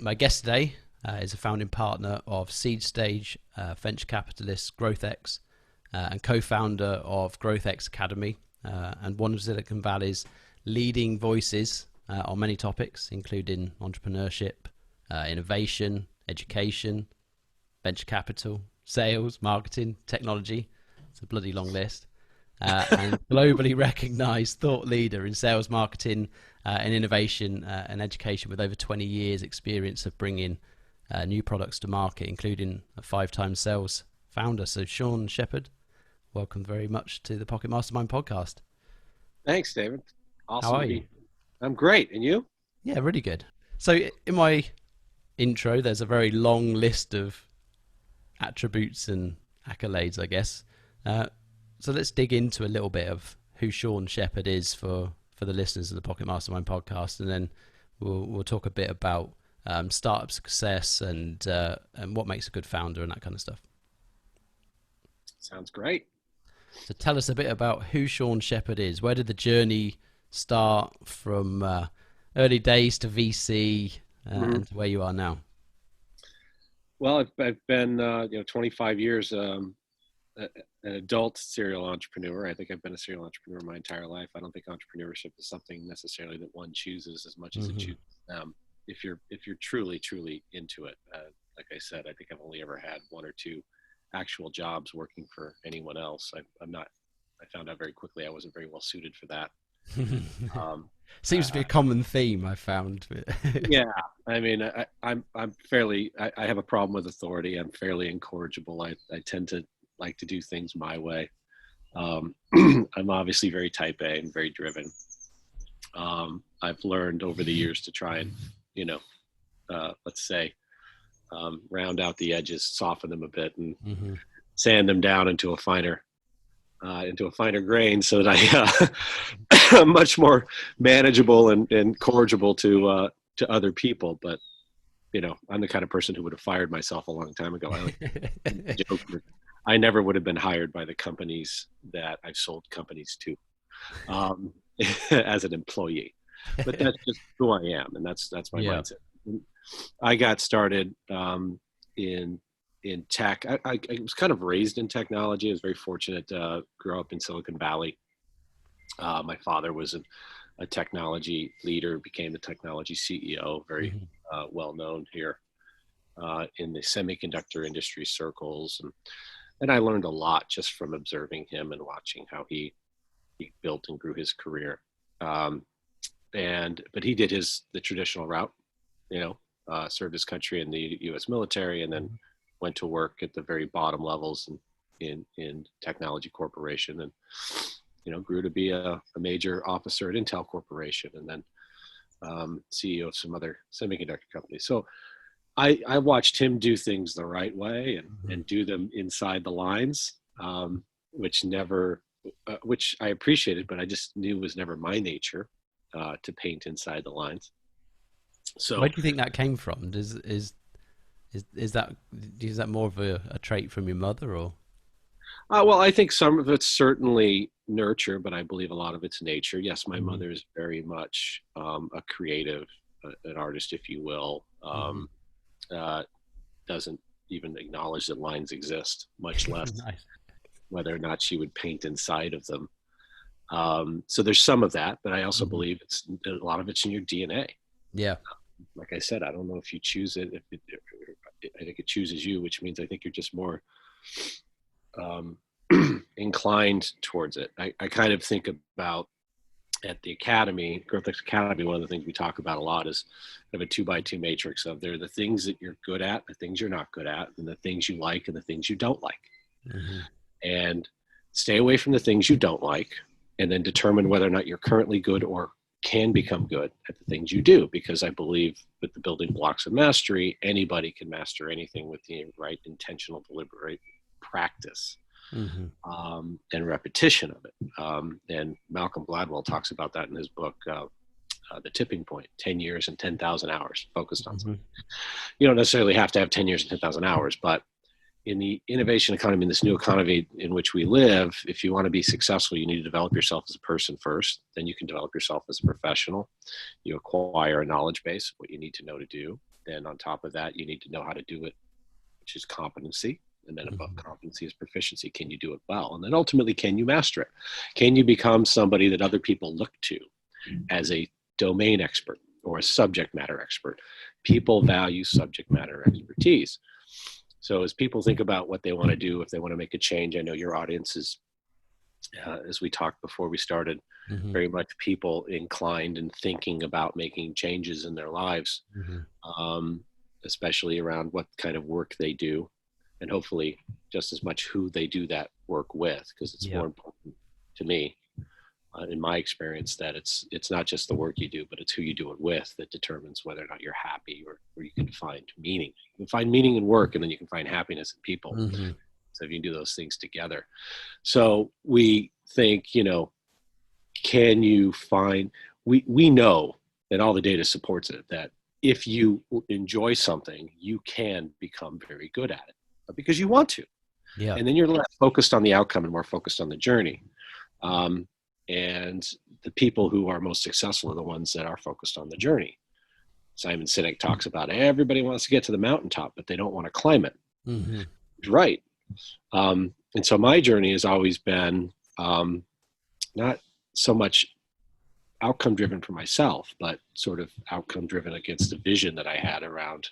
My guest today is a founding partner of seed stage venture capitalist GrowthX and co-founder of GrowthX Academy and one of Silicon Valley's leading voices on many topics, including entrepreneurship, innovation, education, venture capital, sales, marketing, technology. It's a bloody long list. And globally recognized thought leader in sales, marketing, and innovation and education, with over 20 years experience of bringing new products to market, including a 5-time sales founder. So Sean Sheppard, welcome very much to the Pocket Mastermind Podcast. Thanks, David. Awesome. How are you? I'm great. And you? Yeah, really good. So in my intro, there's a very long list of attributes and accolades, I guess. So let's dig into a little bit of who Sean Sheppard is for the listeners of the Pocket Mastermind Podcast, and then we'll talk a bit about startup success and what makes a good founder and that kind of stuff. Sounds great. So tell us a bit about who Sean Sheppard is. Where did the journey start from early days to VC and to where you are now? Well, I've been 25 years an adult serial entrepreneur. I think I've been a serial entrepreneur my entire life. I don't think entrepreneurship is something necessarily that one chooses as much as it chooses if you're truly into it. Like I said, I think I've only ever had 1 or 2 actual jobs working for anyone else. I found out very quickly I wasn't very well suited for that. Seems to be a common theme I found. Yeah, I mean, I have a problem with authority. I'm fairly incorrigible. I tend to like to do things my way. I'm obviously very type A and very driven. I've learned over the years to try and, let's say, round out the edges, soften them a bit, and sand them down into a finer grain, so that I'm much more manageable and corrigible to other people. But I'm the kind of person who would have fired myself a long time ago. I never would have been hired by the companies that I've sold companies to as an employee. But that's just who I am, and that's my mindset. I got started in tech. I was kind of raised in technology. I was very fortunate to grow up in Silicon Valley. My father was a technology leader, became the technology CEO, very well known here in the semiconductor industry circles. And I learned a lot just from observing him and watching how he built and grew his career. But he did the traditional route, served his country in the U.S. military, and then went to work at the very bottom levels in technology corporation, and grew to be a major officer at Intel Corporation, and then CEO of some other semiconductor companies. So I watched him do things the right way and do them inside the lines, which I appreciated, but I just knew was never my nature to paint inside the lines. So where do you think that came from? Is that more of a trait from your mother, or? Well, I think some of it's certainly nurture, but I believe a lot of it's nature. Yes, my mother is very much a creative, an artist, if you will. Doesn't even acknowledge that lines exist, much less whether or not she would paint inside of them. So there's some of that, but I also believe a lot of it's in your DNA. Yeah. Like I said, I don't know if you choose it. I think it chooses you, which means I think you're just more inclined towards it. I kind of think about at the Academy, GrowthX Academy, one of the things we talk about a lot is kind of a 2x2 matrix of there are the things that you're good at, the things you're not good at, and the things you like and the things you don't like. And stay away from the things you don't like, and then determine whether or not you're currently good or can become good at the things you do. Because I believe with the building blocks of mastery, anybody can master anything with the right intentional, deliberate practice. And repetition of it. And Malcolm Gladwell talks about that in his book, The Tipping Point, 10 years and 10,000 hours focused on something. You don't necessarily have to have 10 years and 10,000 hours, but in the innovation economy, in this new economy in which we live, if you want to be successful, you need to develop yourself as a person first. Then you can develop yourself as a professional. You acquire a knowledge base, what you need to know to do. Then on top of that, you need to know how to do it, which is competency. And then above competency is proficiency. Can you do it well? And then ultimately, can you master it? Can you become somebody that other people look to as a domain expert or a subject matter expert? People value subject matter expertise. So as people think about what they want to do, if they want to make a change, I know your audience is, as we talked before we started, very much people inclined and thinking about making changes in their lives, especially around what kind of work they do, and hopefully just as much who they do that work with, because it's more important to me, in my experience, that it's not just the work you do, but it's who you do it with that determines whether or not you're happy, or you can find meaning. You can find meaning in work, and then you can find happipiness in people. So if you can do those things together. So we think, can you find, we know that all the data supports it, that if you enjoy something, you can become very good at it, but because you want to. Yeah. And then you're less focused on the outcome and more focused on the journey. And the people who are most successful are the ones that are focused on the journey. Simon Sinek talks about everybody wants to get to the mountaintop, but they don't want to climb it. He's right. And so my journey has always been not so much outcome driven for myself, but sort of outcome driven against the vision that I had around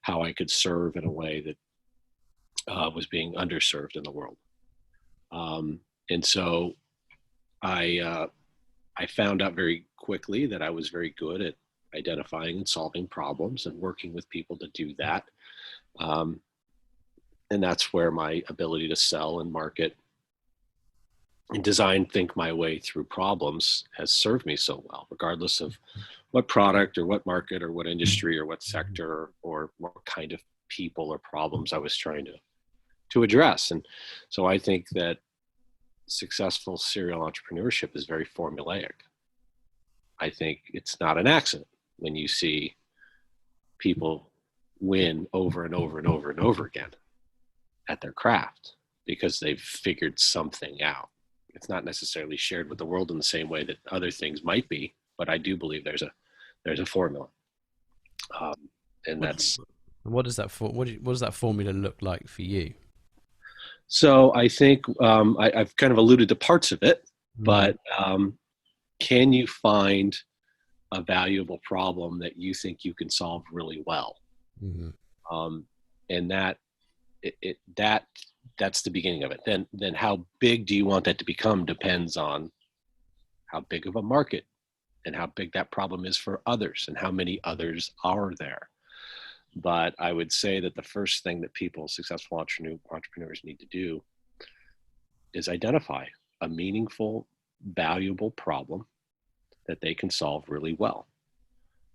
how I could serve in a way that was being underserved in the world. And so I found out very quickly that I was very good at identifying and solving problems and working with people to do that. And that's where my ability to sell and market and design, think my way through problems has served me so well, regardless of what product or what market or what industry or what sector or what kind of people or problems I was trying to address. And so I think that successful serial entrepreneurship is very formulaic. I think it's not an accident when you see people win over and over and over and over again at their craft, because they've figured something out. It's not necessarily shared with the world in the same way that other things might be, but I do believe there's a formula. And that's what does that formula look like for you? So I think I've kind of alluded to parts of it, but can you find a valuable problem that you think you can solve really well? And that's the beginning of it. Then how big do you want that to become depends on how big of a market and how big that problem is for others and how many others are there. But I would say that the first thing that successful entrepreneurs need to do is identify a meaningful, valuable problem that they can solve really well.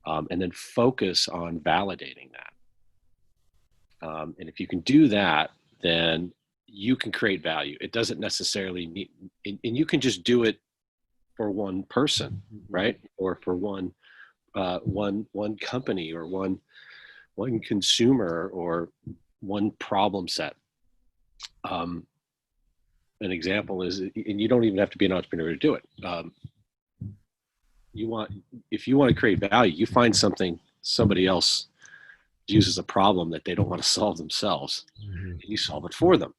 And then focus on validating that. And if you can do that, then you can create value. It doesn't necessarily need, and you can just do it for one person, right? Or for one company or one consumer or one problem set. An example is, and you don't even have to be an entrepreneur to do it. If you want to create value, you find somebody else uses a problem that they don't want to solve themselves, and you solve it for them,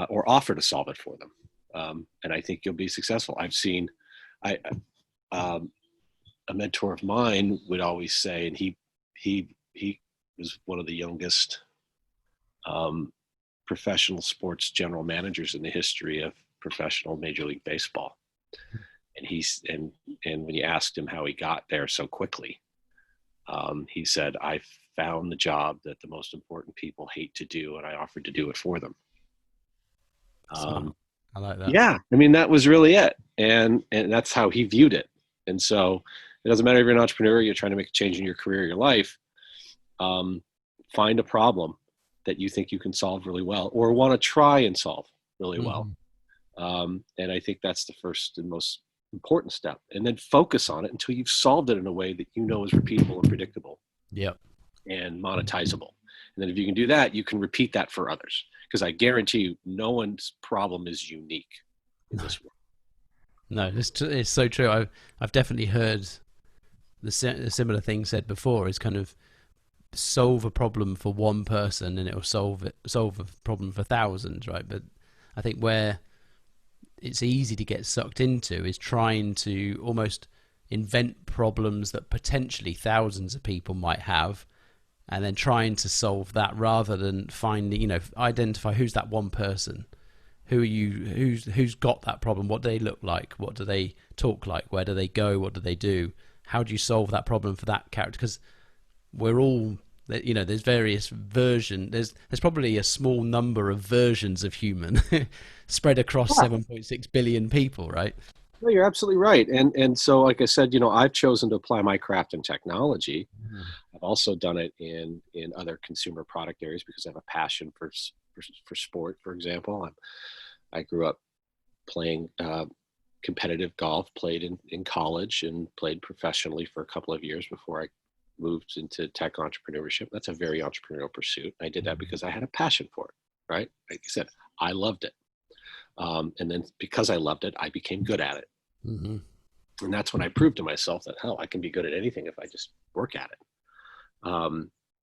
or offer to solve it for them. And I think you'll be successful. I've seen, a mentor of mine would always say, and he was one of the youngest professional sports general managers in the history of professional Major League Baseball. And and when you asked him how he got there so quickly, he said, I found the job that the most important people hate to do, and I offered to do it for them. I like that. Yeah, I mean, that was really it. And that's how he viewed it. And so it doesn't matter if you're an entrepreneur, you're trying to make a change in your career, your life, find a problem that you think you can solve really well or want to try and solve really well. And I think that's the first and most important step. And then focus on it until you've solved it in a way that you know is repeatable and predictable. And monetizable. And then if you can do that, you can repeat that for others. Because I guarantee you, no one's problem is unique in this world. No, it's so true. I've definitely heard the similar thing said before, is kind of solve a problem for one person and it will solve a problem for thousands, right? But I think where it's easy to get sucked into is trying to almost invent problems that potentially thousands of people might have, and then trying to solve that rather than finding, identify who's that one person, who's got that problem, what do they look like, what do they talk like, where do they go, what do they do, how do you solve that problem for that character? Because we're all, there's various versions. There's probably a small number of versions of human spread across 7.6 billion people, right? No, you're absolutely right. And so, like I said, I've chosen to apply my craft in technology. I've also done it in other consumer product areas because I have a passion for sport. For example, I grew up playing competitive golf, played in college, and played professionally for a couple of years before I moved into tech entrepreneurship. That's a very entrepreneurial pursuit. I did that because I had a passion for it, right? Like I said, I loved it. And then because I loved it, I became good at it. Mm-hmm. And that's when I proved to myself that, hell, I can be good at anything if I just work at it.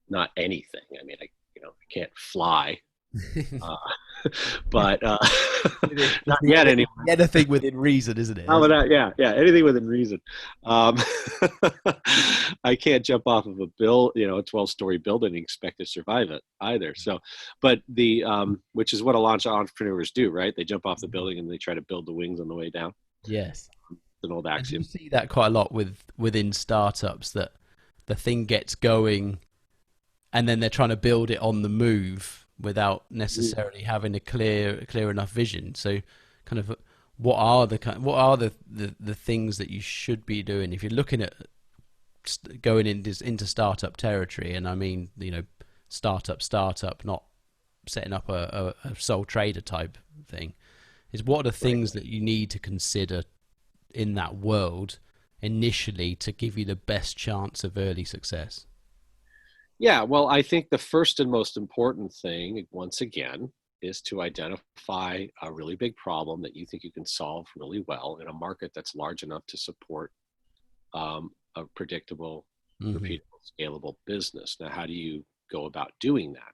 Not anything. I mean, I can't fly, but not yet anyway. Anything within reason, isn't it? How about that? Yeah, anything within reason. I can't jump off of a 12-story building and expect to survive it either. So, but which is what a lot of entrepreneurs do, right? They jump off the building and they try to build the wings on the way down. Yes, it's an old axiom. And you see that quite a lot within startups, that the thing gets going, and then they're trying to build it on the move without necessarily having a clear enough vision. So, kind of, what are the things that you should be doing if you're looking at going into startup territory? And I mean, startup, not setting up a sole trader type thing. Is what are the things that you need to consider in that world initially to give you the best chance of early success? Yeah, well, I think the first and most important thing, once again, is to identify a really big problem that you think you can solve really well in a market that's large enough to support a predictable, repeatable, scalable business. Now, how do you go about doing that?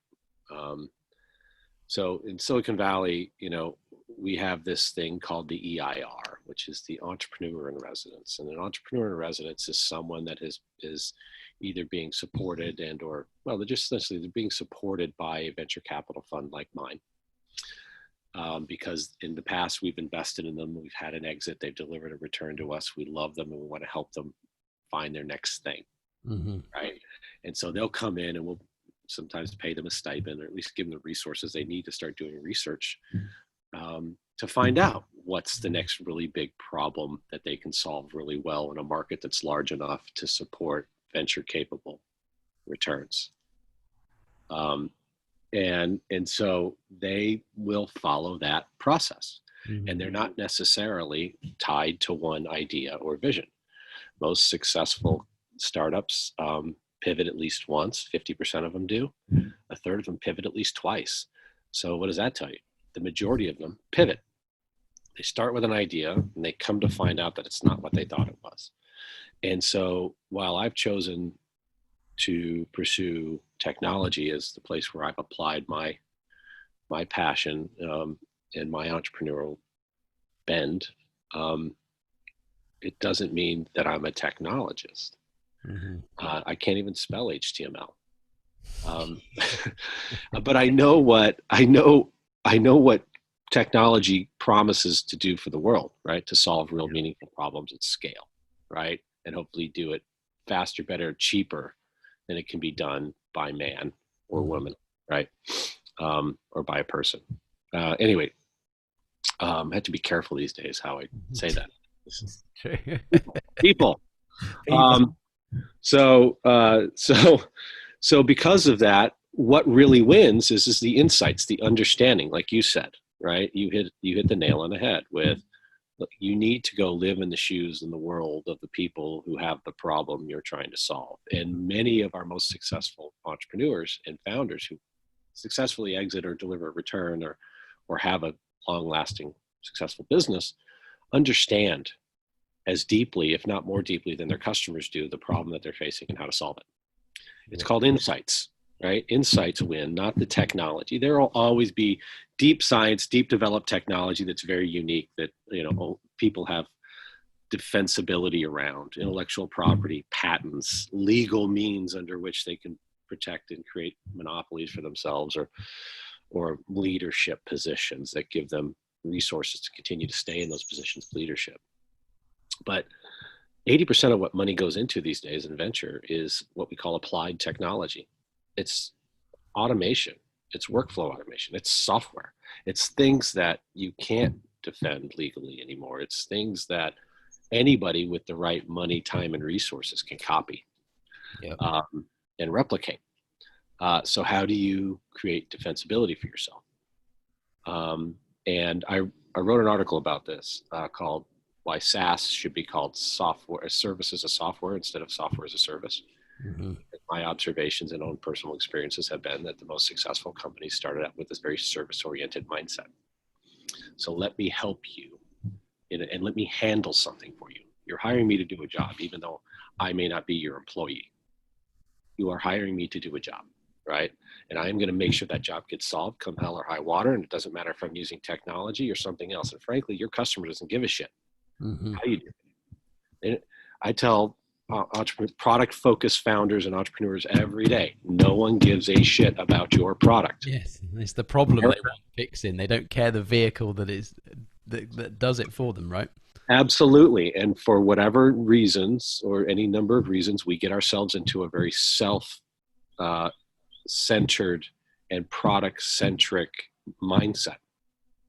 So in Silicon Valley, we have this thing called the EIR, which is the entrepreneur in residence. And an entrepreneur in residence is someone that is either being supported they're just essentially they're being supported by a venture capital fund like mine. Because in the past, we've invested in them, we've had an exit, they've delivered a return to us, we love them, and we want to help them find their next thing, right? And so they'll come in and we'll sometimes pay them a stipend, or at least give them the resources they need to start doing research to find out what's the next really big problem that they can solve really well in a market that's large enough to support venture capable returns. And so they will follow that process, and they're not necessarily tied to one idea or vision. Most successful startups pivot at least once. 50% of them do. A third of them pivot at least twice. So what does that tell you? The majority of them pivot. They start with an idea and they come to find out that it's not what they thought it was. And so while I've chosen to pursue technology as the place where I've applied my passion and my entrepreneurial bend, it doesn't mean that I'm a technologist. I can't even spell HTML. But I know what technology promises to do for the world, right? To solve real meaningful problems at scale, right? And hopefully do it faster, better, cheaper than it can be done by man or woman, right? Or by a person. Anyway, I have to be careful these days how I say that. True. People. So because of that, what really wins is the insights, the understanding, like you said, right? You hit the nail on the head with, look, you need to go live in the shoes in the world of the people who have the problem you're trying to solve. And many of our most successful entrepreneurs and founders who successfully exit or deliver a return or have a long-lasting successful business understand as deeply, if not more deeply than their customers do, the problem that they're facing and how to solve it. It's called insights, right? Insights win, not the technology. There will always be deep science, deep developed technology that's very unique that, people have defensibility around, intellectual property, patents, legal means under which they can protect and create monopolies for themselves, or leadership positions that give them resources to continue to stay in those positions of leadership. But 80% of what money goes into these days in venture is what we call applied technology. It's automation, it's workflow automation, it's software, it's things that you can't defend legally anymore. It's things that anybody with the right money, time, and resources can copy and replicate. So how do you create defensibility for yourself? And I wrote an article about this called Why SaaS Should Be Called Software as Service as a Software instead of Software as a Service. Mm-hmm. My observations and own personal experiences have been that the most successful companies started out with this very service-oriented mindset. So let me help you and let me handle something for you. You're hiring me to do a job, even though I may not be your employee. You are hiring me to do a job, right? And I'm going to make sure that job gets solved come hell or high water. And it doesn't matter if I'm using technology or something else. And frankly, your customer doesn't give a shit how you do it. And I tell product-focused founders and entrepreneurs every day, no one gives a shit about your product. Yes, it's the problem they want fixing. They don't care the vehicle that does it for them, right? Absolutely. And for whatever reasons, or any number of reasons, we get ourselves into a very self-centered and product-centric mindset.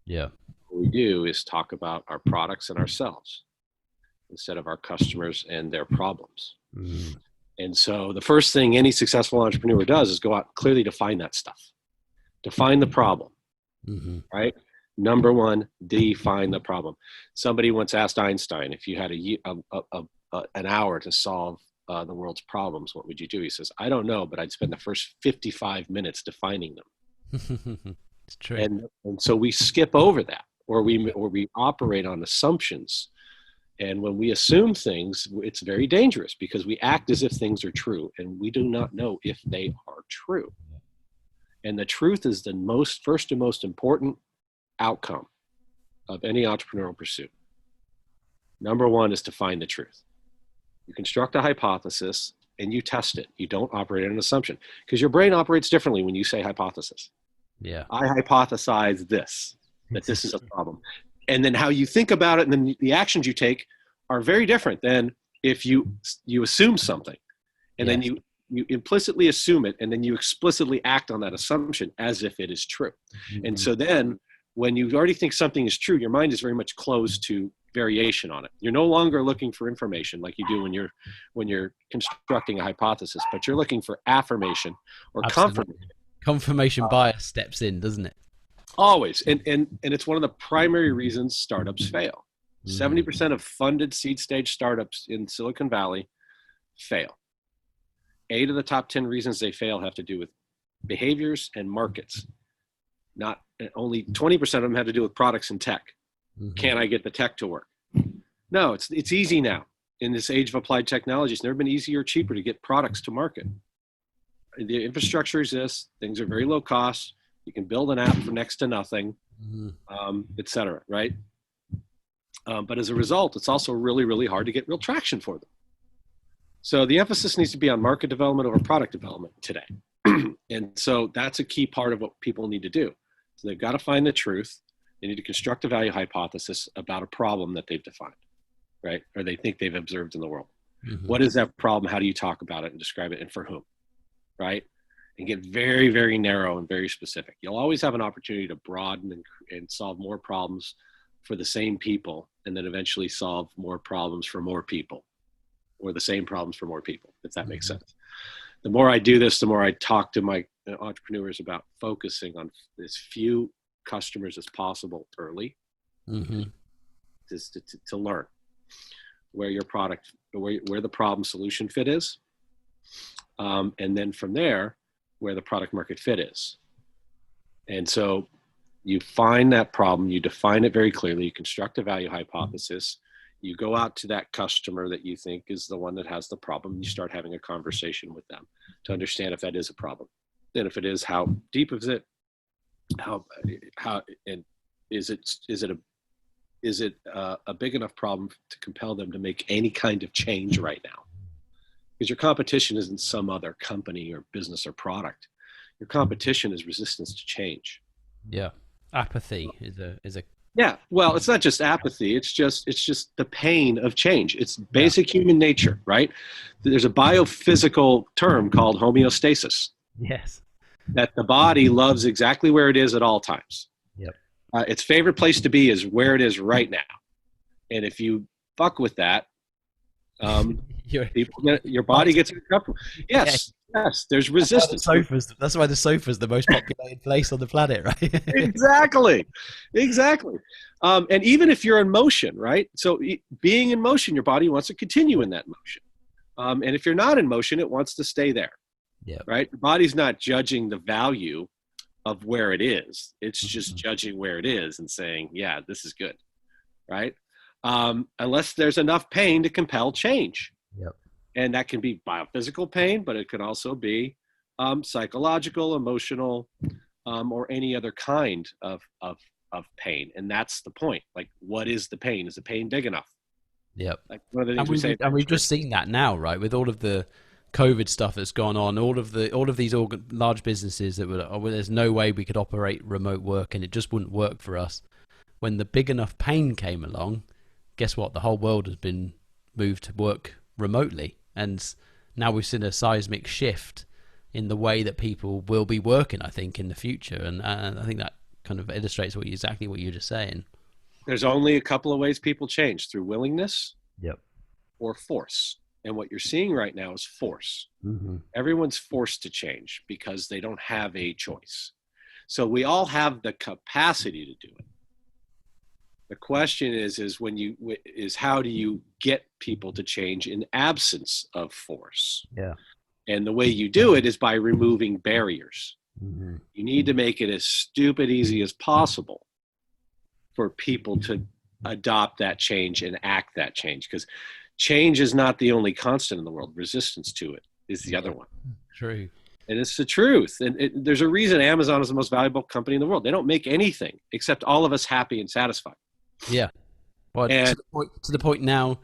Yeah. What we do is talk about our products and ourselves instead of our customers and their problems. Mm. And so the first thing any successful entrepreneur does is go out and clearly define that stuff. Define the problem, right? Number one, define the problem. Somebody once asked Einstein, if you had an hour to solve the world's problems, what would you do? He says, I don't know, but I'd spend the first 55 minutes defining them. It's true. And so we skip over that, or we operate on assumptions. And when we assume things, it's very dangerous because we act as if things are true, and we do not know if they are true. And the truth is the first and most important outcome of any entrepreneurial pursuit. Number one is to find the truth. You construct a hypothesis and you test it. You don't operate on an assumption because your brain operates differently when you say hypothesis. Yeah. I hypothesize this, that this is a problem. And then how you think about it and then the actions you take are very different than if you assume something and then you implicitly assume it and then you explicitly act on that assumption as if it is true. Mm-hmm. And so then when you already think something is true, your mind is very much closed to variation on it. You're no longer looking for information like you do when you're constructing a hypothesis, but you're looking for affirmation or confirmation. Confirmation bias steps in, doesn't it? Always. And it's one of the primary reasons startups fail. 70% of funded seed stage startups in Silicon Valley fail. 8 of the top 10 reasons they fail have to do with behaviors and markets. Not only 20% of them have to do with products and tech. Can I get the tech to work? No, it's easy now. In this age of applied technology, it's never been easier or cheaper to get products to market. The infrastructure exists. Things are very low cost. You can build an app for next to nothing, et cetera, right? But as a result, it's also really, really hard to get real traction for them. So the emphasis needs to be on market development over product development today. And so that's a key part of what people need to do. So they've got to find the truth. They need to construct a value hypothesis about a problem that they've defined, right? Or they think they've observed in the world. What is that problem? How do you talk about it and describe it, and for whom, right? And get very, very narrow and very specific. You'll always have an opportunity to broaden and solve more problems for the same people, and then eventually solve more problems for more people, or the same problems for more people, if that makes sense. The more I do this, the more I talk to my entrepreneurs about focusing on as few customers as possible early, to learn where your product, where the problem solution fit is, and then from there, where the product market fit is. And so you find that problem, you define it very clearly, you construct a value hypothesis, You go out to that customer that you think is the one that has the problem. You start having a conversation with them to understand if that is a problem. And if it is, how deep is it? How and is it a big enough problem to compel them to make any kind of change right now? Because your competition isn't some other company or business or product. Your competition is resistance to change. Yeah. Apathy is a Yeah. Well, it's not just apathy. It's just the pain of change. It's basic human nature, right? There's a biophysical term called homeostasis. Yes. That the body loves exactly where it is at all times. Yep. Its favorite place to be is where it is right now. And if you fuck with that, your body gets uncomfortable. Yes, yes, there's resistance. That's why the sofa's the most populated place on the planet, right? Exactly. And even if you're in motion, right? So being in motion, your body wants to continue in that motion. And if you're not in motion, it wants to stay there. Yeah. Right. The body's not judging the value of where it is. It's just judging where it is and saying, yeah, this is good. Right. Unless there's enough pain to compel change. Yep. And that can be biophysical pain, but it can also be psychological, emotional, or any other kind of pain. And that's the point. Like, what is the pain? Is the pain big enough? Yep. Like one of the things we've just seen that now, right? With all of the COVID stuff that's gone on, all of these large businesses that were, well, there's no way we could operate remote work, and it just wouldn't work for us. When the big enough pain came along, guess what? The whole world has been moved to work remotely, and now we've seen a seismic shift in the way that people will be working, I think, in the future, and I think that kind of illustrates exactly what you're just saying. There's only a couple of ways people change: through willingness, yep, or force. And what you're seeing right now is force. Mm-hmm. Everyone's forced to change because they don't have a choice. So we all have the capacity to do it. The question is how do you get people to change in absence of force? Yeah. And the way you do it is by removing barriers. Mm-hmm. You need to make it as stupid easy as possible for people to adopt that change and act that change, because change is not the only constant in the world. Resistance to it is the other one. True. And it's the truth. And there's a reason Amazon is the most valuable company in the world. They don't make anything except all of us happy and satisfied. Yeah. Well, to the point now,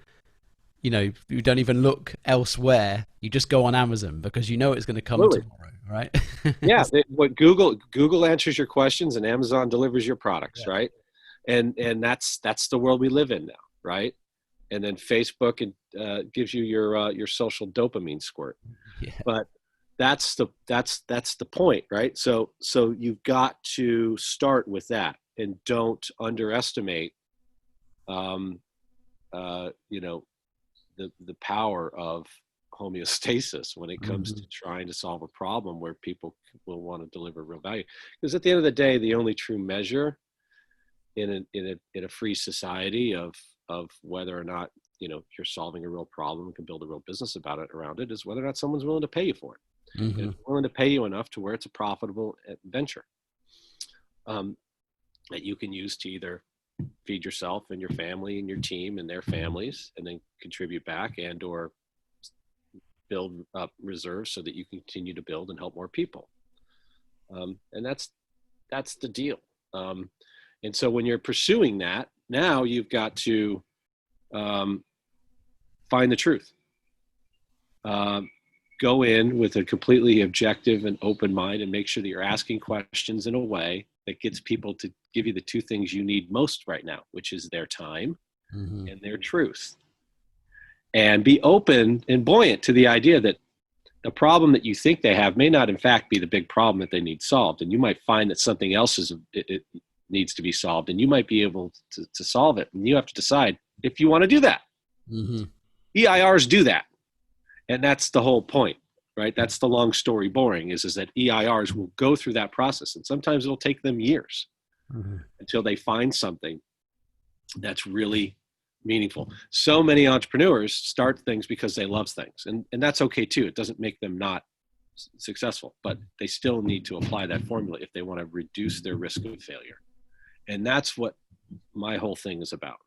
you don't even look elsewhere. You just go on Amazon because you know it's going to come tomorrow, right? Yeah. Google answers your questions and Amazon delivers your products, right? And that's the world we live in now, right? And then Facebook gives you your social dopamine squirt. Yeah. But that's the point, right? So you've got to start with that, and don't underestimate, the power of homeostasis when it comes to trying to solve a problem where people will want to deliver real value. Because at the end of the day, the only true measure in a free society of whether or not you're solving a real problem and can build a real business around it is whether or not someone's willing to pay you for it. Mm-hmm. And willing to pay you enough to where it's a profitable venture that you can use to either feed yourself and your family and your team and their families, and then contribute back and or build up reserves so that you can continue to build and help more people. And that's the deal. And so when you're pursuing that, now you've got to find the truth. Go in with a completely objective and open mind, and make sure that you're asking questions in a way that gets people to give you the two things you need most right now, which is their time and their truth. And be open and buoyant to the idea that the problem that you think they have may not in fact be the big problem that they need solved. And you might find that something else it needs to be solved, and you might be able to solve it. And you have to decide if you want to do that. Mm-hmm. EIRs do that. And that's the whole point, right? That's the long story boring is that EIRs will go through that process. And sometimes it'll take them years until they find something that's really meaningful. So many entrepreneurs start things because they love things. And that's okay too. It doesn't make them not successful, but they still need to apply that formula if they want to reduce their risk of failure. And that's what my whole thing is about.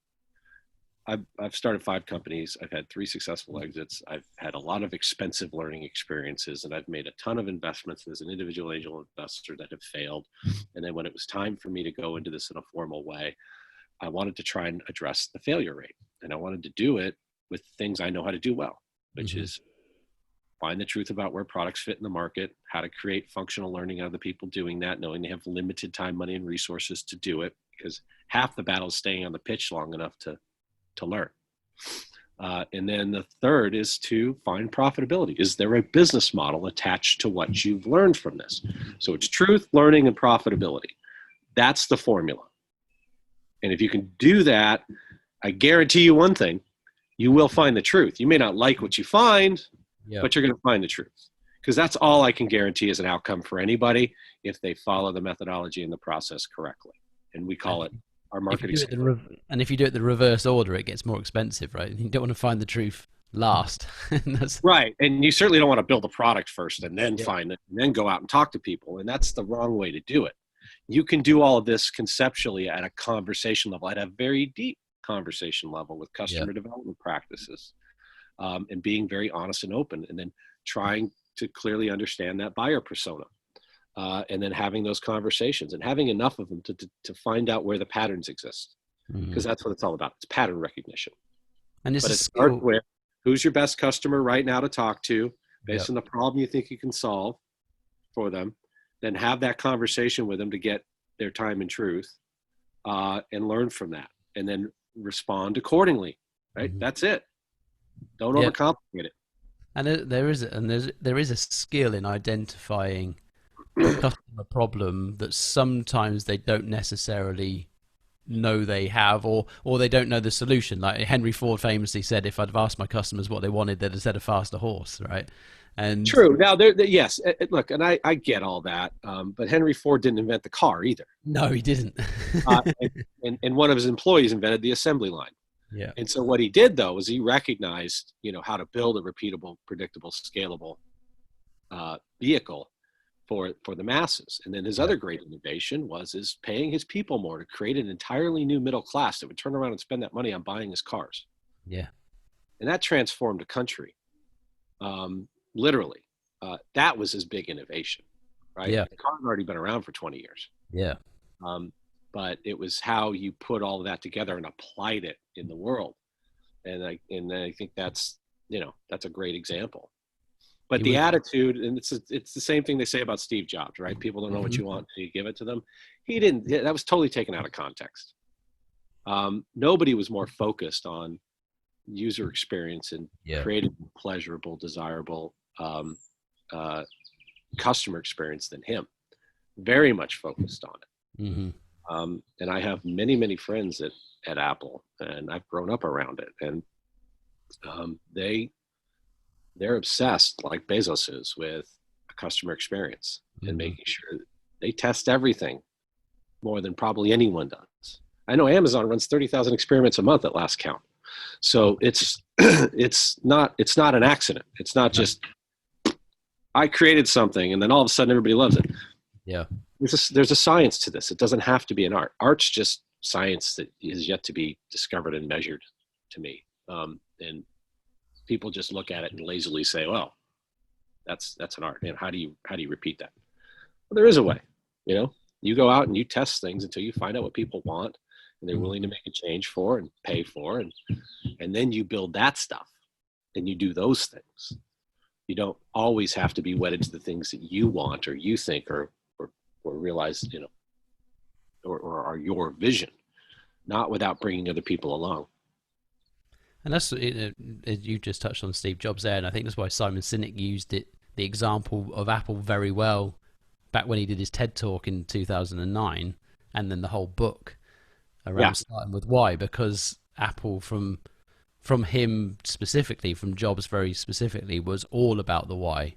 I've started 5 companies. I've had 3 successful exits. I've had a lot of expensive learning experiences, and I've made a ton of investments as an individual angel investor that have failed. And then when it was time for me to go into this in a formal way, I wanted to try and address the failure rate. And I wanted to do it with things I know how to do well, which is find the truth about where products fit in the market, how to create functional learning out of the people doing that, knowing they have limited time, money, and resources to do it, because half the battle is staying on the pitch long enough to learn. And then the third is to find profitability. Is there a business model attached to what you've learned from this? So it's truth, learning, and profitability. That's the formula. And if you can do that, I guarantee you one thing, you will find the truth. You may not like what you find, but you're going to find the truth. Because that's all I can guarantee as an outcome for anybody if they follow the methodology and the process correctly. And we call it our marketing. And if you do it the reverse order, it gets more expensive, right? You don't want to find the truth last. Right. And you certainly don't want to build a product first and then find it and then go out and talk to people. And that's the wrong way to do it. You can do all of this conceptually at a conversation level, at a very deep conversation level with customer development practices, and being very honest and open, and then trying to clearly understand that buyer persona. And then having those conversations and having enough of them to find out where the patterns exist, because that's what it's all about. It's pattern recognition. And it starts with who's your best customer right now to talk to based on the problem you think you can solve for them. Then have that conversation with them to get their time and truth, and learn from that, and then respond accordingly. Right? That's it. Don't overcomplicate it. And there is a skill in identifying a customer problem that sometimes they don't necessarily know they have, or they don't know the solution. Like Henry Ford famously said, if I'd have asked my customers what they wanted, they'd have said a faster horse, right? And true. Now, yes, look, and I get all that, but Henry Ford didn't invent the car either. No, he didn't. and one of his employees invented the assembly line. Yeah. And so what he did, though, is he recognized, how to build a repeatable, predictable, scalable vehicle for the masses. And then his other great innovation is paying his people more to create an entirely new middle class that would turn around and spend that money on buying his cars. Yeah. And that transformed a country, literally. That was his big innovation, right? Yeah. The car had already been around for 20 years. Yeah. But it was how you put all of that together and applied it in the world. And I think that's a great example. But the attitude, and it's the same thing they say about Steve Jobs, right? People don't know what you want until you give it to them. He didn't. That was totally taken out of context. Nobody was more focused on user experience and creating pleasurable, desirable customer experience than him. Very much focused on it. And I have many, many friends at Apple, and I've grown up around it. And they're obsessed, like Bezos is, with a customer experience and making sure they test everything more than probably anyone does. I know Amazon runs 30,000 experiments a month at last count. So it's not an accident. It's not just I created something and then all of a sudden everybody loves it. Yeah. There's a science to this. It doesn't have to be an art. Art's just science that is yet to be discovered and measured to me. And people just look at it and lazily say, well, that's an art. And how do you repeat that? Well, there is a way. You go out and you test things until you find out what people want and they're willing to make a change for and pay for, and then you build that stuff and you do those things. You don't always have to be wedded to the things that you want or you think or realize, or are your vision, not without bringing other people along. And that's you just touched on Steve Jobs there, and I think that's why Simon Sinek used the example of Apple very well back when he did his TED Talk in 2009, and then the whole book around starting with why, because Apple from him specifically, from Jobs very specifically, was all about the why.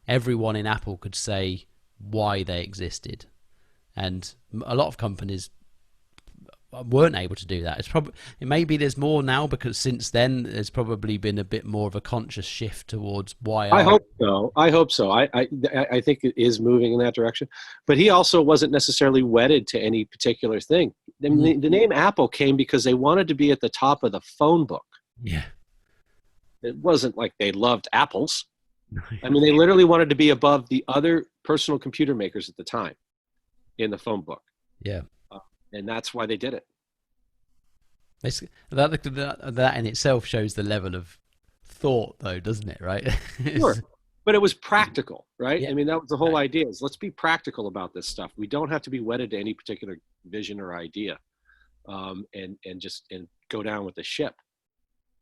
Everyone in Apple could say why they existed, and a lot of companies weren't able to do that. It's probably, maybe there's more now, because since then there's probably been a bit more of a conscious shift towards why. I hope so. I think it is moving in that direction. But he also wasn't necessarily wedded to any particular thing. The name Apple came because they wanted to be at the top of the phone book. Yeah. It wasn't like they loved apples. I mean, they literally wanted to be above the other personal computer makers at the time in the phone book. Yeah. And that's why they did it. That in itself shows the level of thought, though, doesn't it? Right? Sure. But it was practical, right? Yeah. I mean, that was the whole idea, is let's be practical about this stuff. We don't have to be wedded to any particular vision or idea, and go down with the ship,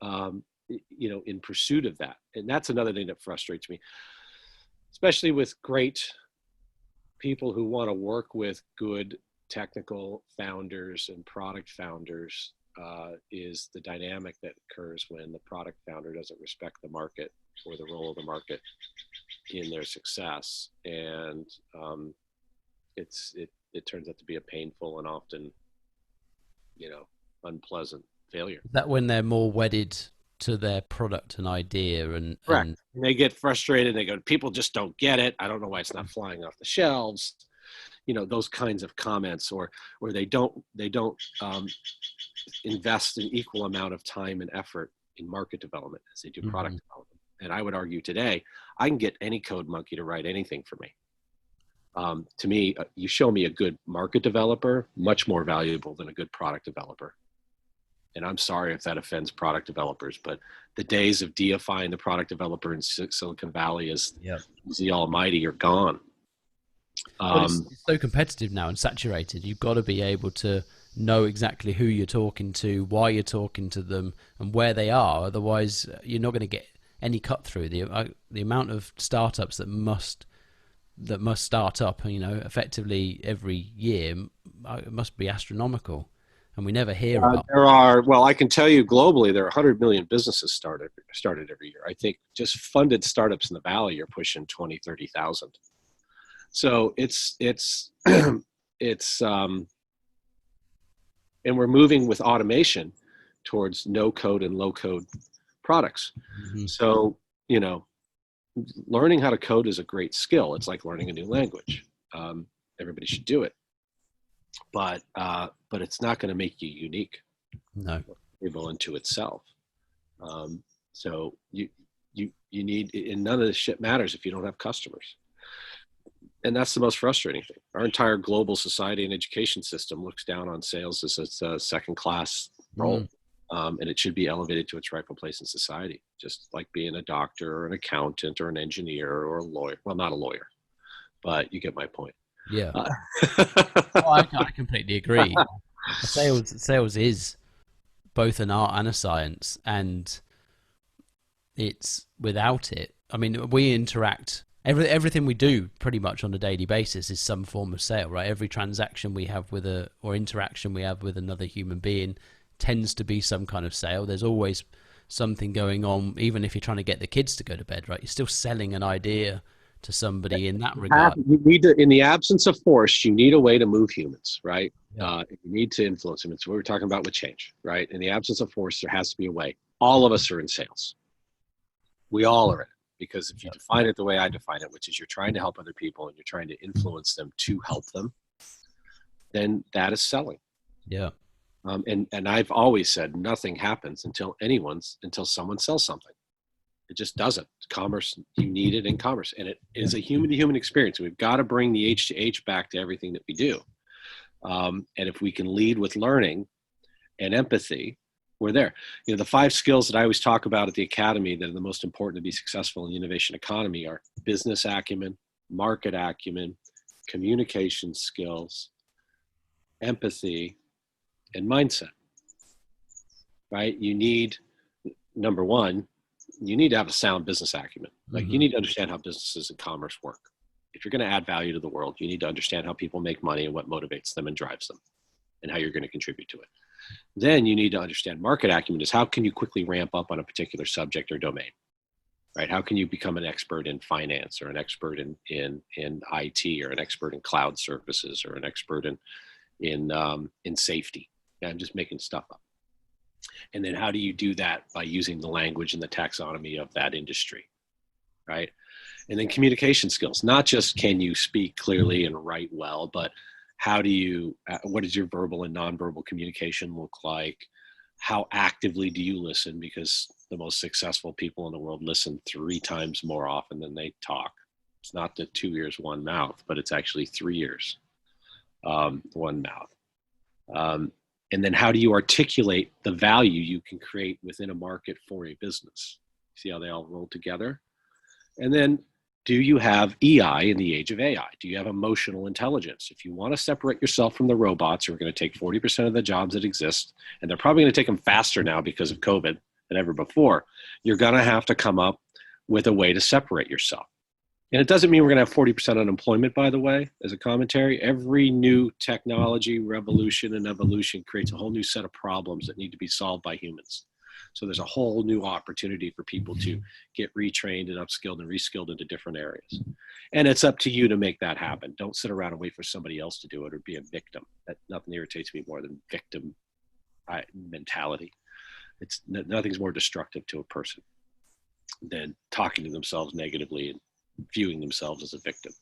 in pursuit of that. And that's another thing that frustrates me, especially with great people who want to work with good technical founders and product founders, is the dynamic that occurs when the product founder doesn't respect the market or the role of the market in their success. And it turns out to be a painful and often, unpleasant failure. Is that when they're more wedded to their product and idea, and they get frustrated. They go, people just don't get it. I don't know why it's not flying off the shelves. Those kinds of comments, or they don't invest an equal amount of time and effort in market development as they do product development. And I would argue today, I can get any code monkey to write anything for me. To me, you show me a good market developer, much more valuable than a good product developer. And I'm sorry if that offends product developers, but the days of deifying the product developer in Silicon Valley as the almighty are gone. It's so competitive now and saturated. You've got to be able to know exactly who you're talking to, why you're talking to them, and where they are. Otherwise, you're not going to get any cut through. The amount of startups that must start up, effectively every year, it must be astronomical, and we never hear about. I can tell you globally, there are 100 million businesses started every year. I think just funded startups in the Valley are pushing 20, 30,000. So it's and we're moving with automation towards no code and low code products. So, learning how to code is a great skill. It's like learning a new language. Everybody should do it, but it's not going to make you unique. No, able into itself. So you need, and none of this shit matters if you don't have customers. And that's the most frustrating thing. Our entire global society and education system looks down on sales as a second-class role, and it should be elevated to its rightful place in society, just like being a doctor or an accountant or an engineer or a lawyer. Well, not a lawyer, but you get my point. Yeah. I completely agree. Sales is both an art and a science, and it's without it. I mean, we interact. Everything we do pretty much on a daily basis is some form of sale, right? Every transaction we have or interaction we have with another human being tends to be some kind of sale. There's always something going on, even if you're trying to get the kids to go to bed, right? You're still selling an idea to somebody in that regard. In the absence of force, you need a way to move humans, right? Yeah. You need to influence them. It's what we're talking about with change, right? In the absence of force, there has to be a way. All of us are in sales. We all are in it. Because if you define it the way I define it, which is you're trying to help other people and you're trying to influence them to help them, then that is selling. Yeah. And I've always said nothing happens until someone sells something. It just doesn't. Commerce, you need it in commerce. And it is a human-to-human experience. We've got to bring the H to H back to everything that we do. And if we can lead with learning and empathy, we're there. The 5 skills that I always talk about at the Academy that are the most important to be successful in the innovation economy are business acumen, market acumen, communication skills, empathy, and mindset, right? You need, number one, you need to have a sound business acumen. Like you need to understand how businesses and commerce work. If you're going to add value to the world, you need to understand how people make money and what motivates them and drives them and how you're going to contribute to it. Then you need to understand market acumen is how can you quickly ramp up on a particular subject or domain, right? How can you become an expert in finance or an expert in IT or an expert in cloud services or an expert in safety? Okay, I'm just making stuff up. And then how do you do that? By using the language and the taxonomy of that industry, right? And then communication skills, not just can you speak clearly and write well, but how do you, what does your verbal and nonverbal communication look like? How actively do you listen? Because the most successful people in the world listen 3 times more often than they talk. It's not the 2 ears, 1 mouth, but it's actually 3 ears, 1 mouth. And then how do you articulate the value you can create within a market for a business? See how they all roll together? And then do you have EI in the age of AI? Do you have emotional intelligence? If you want to separate yourself from the robots who are going to take 40% of the jobs that exist, and they're probably going to take them faster now because of COVID than ever before, you're going to have to come up with a way to separate yourself. And it doesn't mean we're going to have 40% unemployment, by the way, as a commentary. Every new technology, revolution, and evolution creates a whole new set of problems that need to be solved by humans. So there's a whole new opportunity for people to get retrained and upskilled and reskilled into different areas. And it's up to you to make that happen. Don't sit around and wait for somebody else to do it or be a victim. Nothing irritates me more than victim mentality. Nothing's more destructive to a person than talking to themselves negatively and viewing themselves as a victim.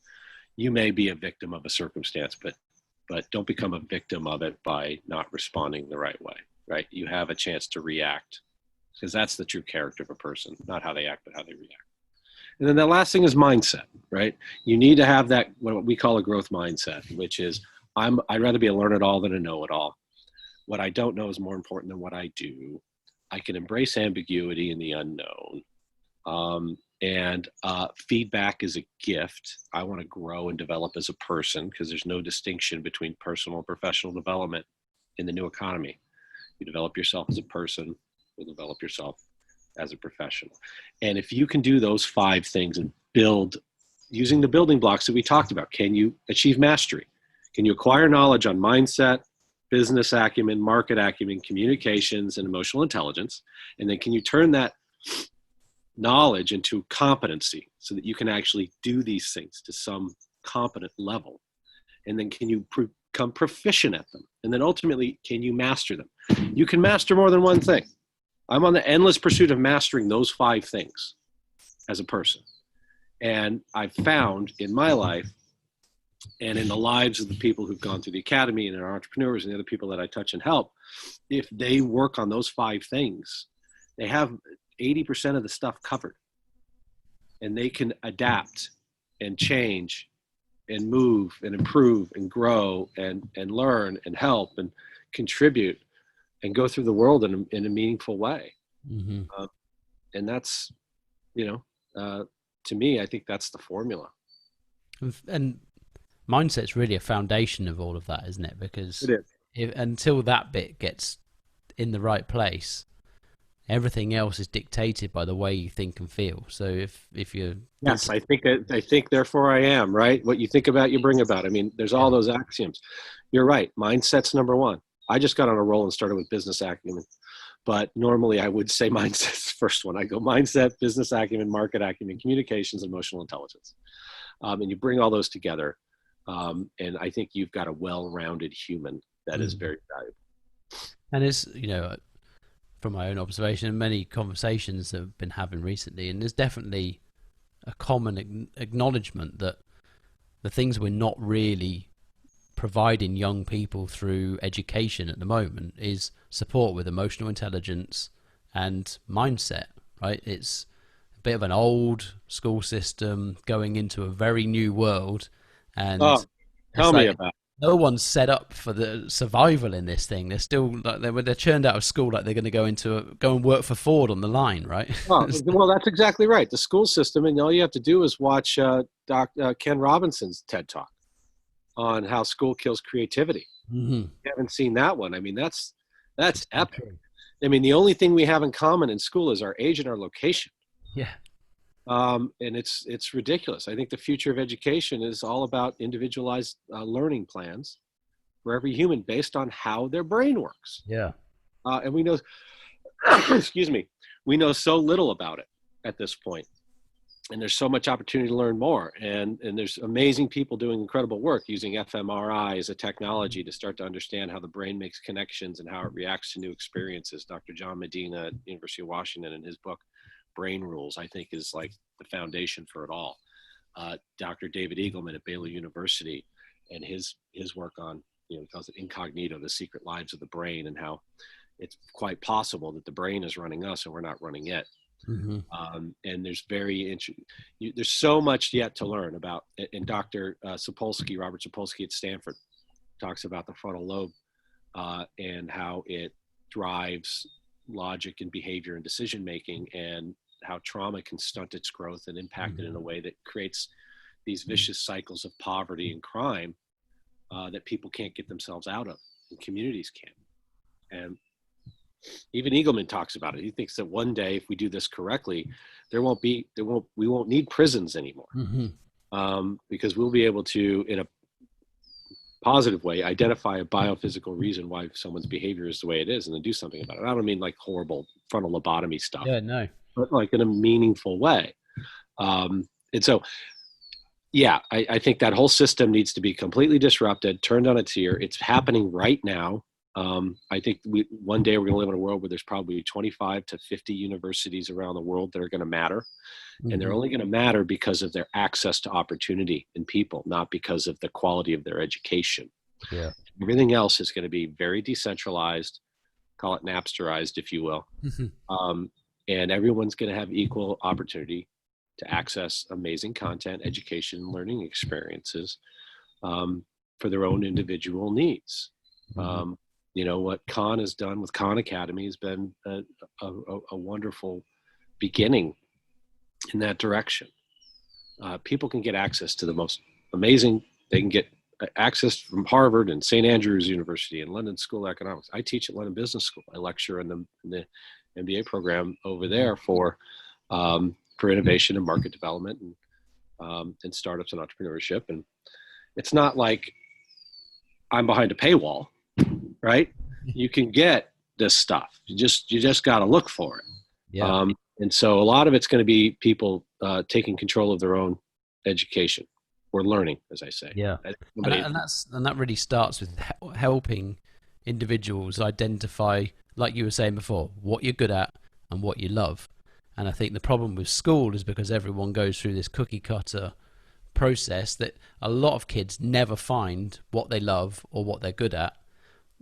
You may be a victim of a circumstance, but don't become a victim of it by not responding the right way, right? You have a chance to react, because that's the true character of a person, not how they act, but how they react. And then the last thing is mindset, right? You need to have that, what we call a growth mindset, which is I'd rather be a learn-it-all than a know-it-all. What I don't know is more important than what I do. I can embrace ambiguity in the unknown. And feedback is a gift. I want to grow and develop as a person, because there's no distinction between personal and professional development in the new economy. You develop yourself as a person, you'll develop yourself as a professional. And if you can do those 5 things and build using the building blocks that we talked about, can you achieve mastery? Can you acquire knowledge on mindset, business acumen, market acumen, communications, and emotional intelligence? And then can you turn that knowledge into competency so that you can actually do these things to some competent level? And then can you become proficient at them? And then ultimately, can you master them? You can master more than one thing. I'm on the endless pursuit of mastering those 5 things as a person. And I've found in my life and in the lives of the people who've gone through the academy and our entrepreneurs and the other people that I touch and help, if they work on those 5 things, they have 80% of the stuff covered, and they can adapt and change and move and improve and grow and learn and help and contribute and go through the world in a meaningful way. Mm-hmm. And that's, to me, I think that's the formula. And mindset's really a foundation of all of that, isn't it? Because it is. Until that bit gets in the right place, everything else is dictated by the way you think and feel. So if you're... Yes, I think therefore I am, right? What you think about, you bring about. I mean, there's all those axioms. You're right. Mindset's number 1. I just got on a roll and started with business acumen. But normally I would say mindset's the first one. I go mindset, business acumen, market acumen, communications, emotional intelligence. And you bring all those together. And I think you've got a well-rounded human that is very valuable. And it's, from my own observation and many conversations that I've been having recently, and there's definitely a common acknowledgement that the things we're not really providing young people through education at the moment is support with emotional intelligence and mindset, right? It's a bit of an old school system going into a very new world, and tell me about it. No one's set up for the survival in this thing. They're still like they're churned out of school like they're going to go and work for Ford on the line, right? Well, that's exactly right. The school system, and all you have to do is watch Ken Robinson's TED Talk on how school kills creativity. Mm-hmm. You haven't seen that one. I mean, that's epic. I mean, the only thing we have in common in school is our age and our location. Yeah. And it's ridiculous. I think the future of education is all about individualized learning plans for every human based on how their brain works. Yeah. And we know, excuse me, we know so little about it at this point. and there's so much opportunity to learn more. And there's amazing people doing incredible work using fMRI as a technology to start to understand how the brain makes connections and how it reacts to new experiences. Dr. John Medina at University of Washington, in his book, Brain Rules, I think is like the foundation for it all. Dr. David Eagleman at Baylor University, and his work on, he calls it incognito, the secret lives of the brain, and how it's quite possible that the brain is running us and we're not running it. Mm-hmm. And there's there's so much yet to learn about. And Dr. Sapolsky, Robert Sapolsky at Stanford, talks about the frontal lobe and how it drives logic and behavior and decision making, and how trauma can stunt its growth and impact it in a way that creates these vicious cycles of poverty and crime that people can't get themselves out of, and communities can't. And even Eagleman talks about it. He thinks that one day, if we do this correctly, we won't need prisons anymore, because we'll be able to, in a positive way, identify a biophysical reason why someone's behavior is the way it is, and then do something about it. I don't mean like horrible frontal lobotomy stuff. Yeah, no. But like in a meaningful way. And so, yeah, I think that whole system needs to be completely disrupted, turned on its ear. It's happening right now. I think one day we're going to live in a world where there's probably 25 to 50 universities around the world that are going to matter. And they're only going to matter because of their access to opportunity and people, not because of the quality of their education. Yeah. Everything else is going to be very decentralized, call it Napsterized, if you will. And everyone's going to have equal opportunity to access amazing content, education, and learning experiences for their own individual needs. What Khan has done with Khan Academy has been a wonderful beginning in that direction. People can get access to the most amazing. They can get access from Harvard and St. Andrews University and London School of Economics. I teach at London Business School. I lecture in the MBA program over there for innovation and market development and startups and entrepreneurship. And it's not like I'm behind a paywall, right? You can get this stuff. You just got to look for it. Yeah. And so a lot of it's going to be people taking control of their own education or learning, as I say. Yeah. And that really starts with helping individuals identify, like you were saying before, what you're good at and what you love. And I think the problem with school is because everyone goes through this cookie cutter process that a lot of kids never find what they love or what they're good at,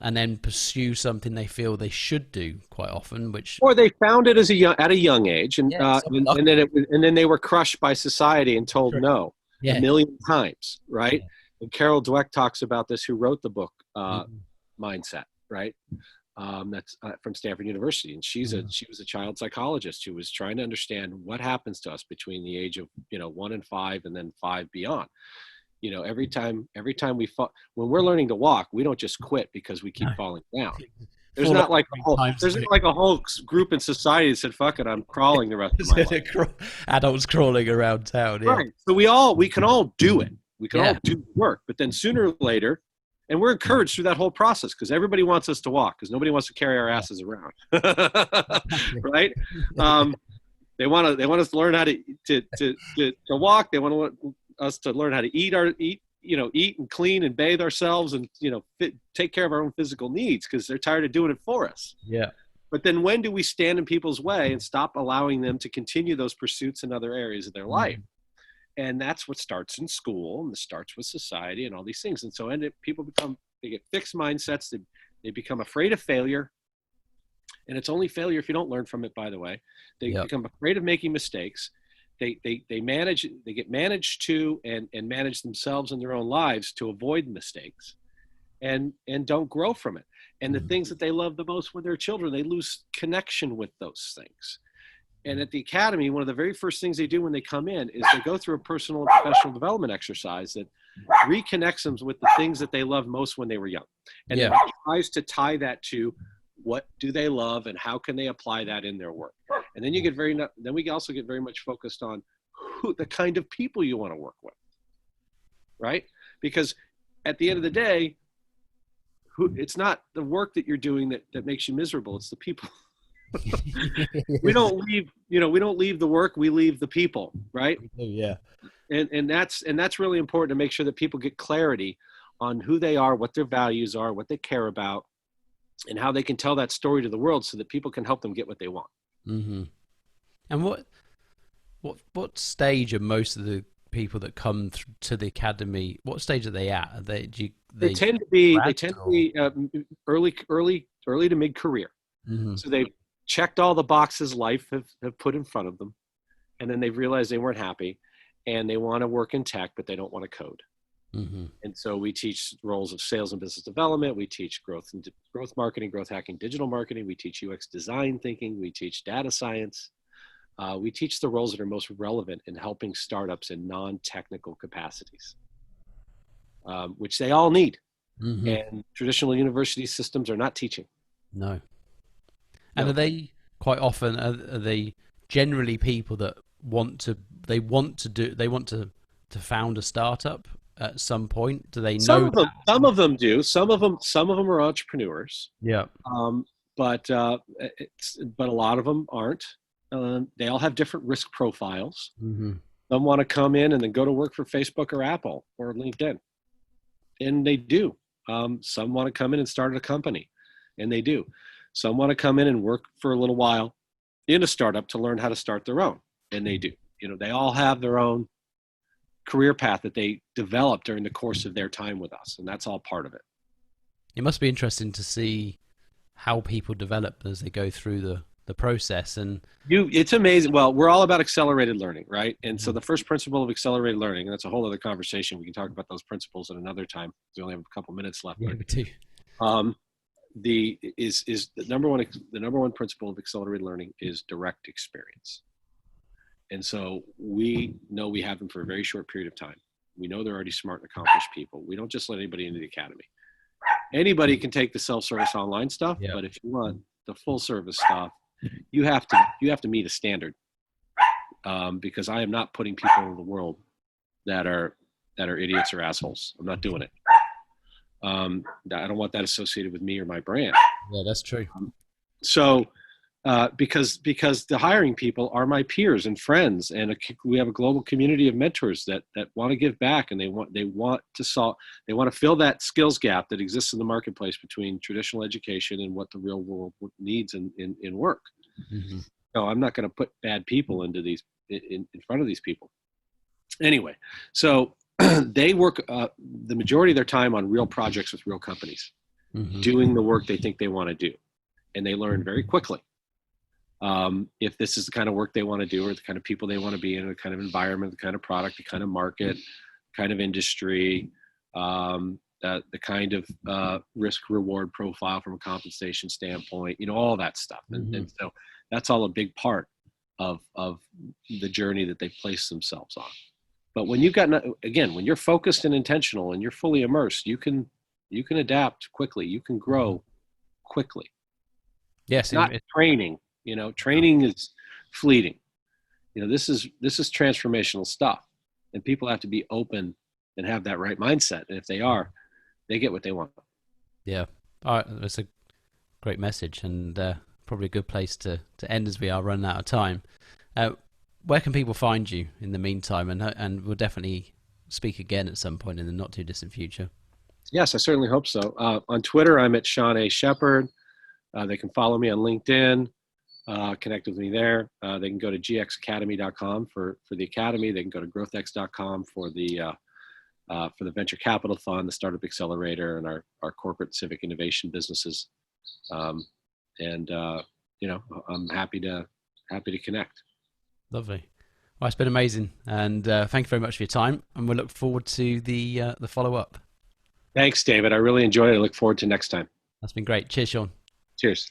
and then pursue something they feel they should do quite often, or they found it at a young age, and then they were crushed by society and told no a million times, right? And Carol Dweck talks about this, who wrote the book Mindset, right? That's from Stanford University, and she was a child psychologist who was trying to understand what happens to us between the age of 1 and 5, and then 5 beyond. Every time we fall, when we're learning to walk, we don't just quit because we keep falling down. There's not like a whole group in society that said, "Fuck it, I'm crawling the rest of my life." Adults crawling around town, yeah. Right. So we can all do it. We can all do the work, but then sooner or later. And we're encouraged through that whole process because everybody wants us to walk, because nobody wants to carry our asses around, right? They want us to learn how to walk. They want us to learn how to eat and clean and bathe ourselves, and take care of our own physical needs, because they're tired of doing it for us. Yeah. But then when do we stand in people's way and stop allowing them to continue those pursuits in other areas of their life? And that's what starts in school, and it starts with society and all these things. And so people get fixed mindsets. They become afraid of failure. And it's only failure if you don't learn from it, by the way. They become afraid of making mistakes. They get managed to and manage themselves in their own lives to avoid mistakes, and don't grow from it. And the things that they love the most when they're children, they lose connection with those things. And at the Academy, one of the very first things they do when they come in is they go through a personal and professional development exercise that reconnects them with the things that they loved most when they were young. And then tries to tie that to what do they love and how can they apply that in their work. And then we also get very much focused on the kind of people you want to work with, right? Because at the end of the day, it's not the work that you're doing that makes you miserable. It's the people We don't leave, we don't leave the work, we leave the people, right? Yeah. And that's really important to make sure that people get clarity on who they are, what their values are, what they care about, and how they can tell that story to the world so that people can help them get what they want. Mm-hmm. And what stage are most of the people that come to the academy? What stage are they at? Are They tend to be early to mid career. Mm-hmm. So they've checked all the boxes life have put in front of them, and then they've realized they weren't happy, and they want to work in tech, but they don't want to code. Mm-hmm. And so we teach roles of sales and business development. We teach growth marketing, growth hacking, digital marketing. We teach UX design thinking. We teach data science. We teach the roles that are most relevant in helping startups in non-technical capacities, which they all need. Mm-hmm. And traditional university systems are not teaching. No. And are they quite often, are they generally people that want to found a startup at some point? Do they know some of them do. Some of them are entrepreneurs. Yeah. But a lot of them aren't. They all have different risk profiles. Mm-hmm. Some want to come in and then go to work for Facebook or Apple or LinkedIn, and they do. Some want to come in and start a company, and they do. Some want to come in and work for a little while in a startup to learn how to start their own, and they do. They all have their own career path that they develop during the course of their time with us, and that's all part of it. It must be interesting to see how people develop as they go through the process. And it's amazing. Well, we're all about accelerated learning, right? And so the first principle of accelerated learning, and that's a whole other conversation. We can talk about those principles at another time. We only have a couple minutes left. Yeah, we do. The number one principle of accelerated learning is direct experience. And so we know we have them for a very short period of time. We know they're already smart and accomplished people. We don't just let anybody into the academy. Anybody can take the self-service online stuff, but if you want the full service stuff, you have to meet a standard, because I am not putting people in the world that are idiots or assholes. I'm not doing it. I don't want that associated with me or my brand. Yeah, that's true. Because the hiring people are my peers and friends, and we have a global community of mentors that want to give back, and they want to fill that skills gap that exists in the marketplace between traditional education and what the real world needs in work. Mm-hmm. No, I'm not going to put bad people into these in front of these people. Anyway, so they work the majority of their time on real projects with real companies, mm-hmm. doing the work they think they want to do, and they learn very quickly. If this is the kind of work they want to do, or the kind of people they want to be in, the kind of environment, the kind of product, the kind of market, kind of industry, the kind of risk reward profile from a compensation standpoint, all that stuff. Mm-hmm. And so that's all a big part of the journey that they've placed themselves on. But when when you're focused and intentional and you're fully immersed, you can adapt quickly. You can grow quickly. Yes. It's not training. Training is fleeting. This is transformational stuff, and people have to be open and have that right mindset. And if they are, they get what they want. Yeah. All right. That's a great message, and probably a good place to end as we are running out of time. Where can people find you in the meantime? And we'll definitely speak again at some point in the not too distant future. Yes, I certainly hope so. On Twitter, I'm at Sean A. Sheppard. They can follow me on LinkedIn. Connect with me there. They can go to gxacademy.com for the academy. They can go to growthx.com for the venture capital fund, the startup accelerator, and our corporate civic innovation businesses. I'm happy to connect. Lovely. Well, it's been amazing, and thank you very much for your time, and we'll look forward to the follow-up. Thanks, David. I really enjoyed it. I look forward to next time. That's been great. Cheers, Sean. Cheers.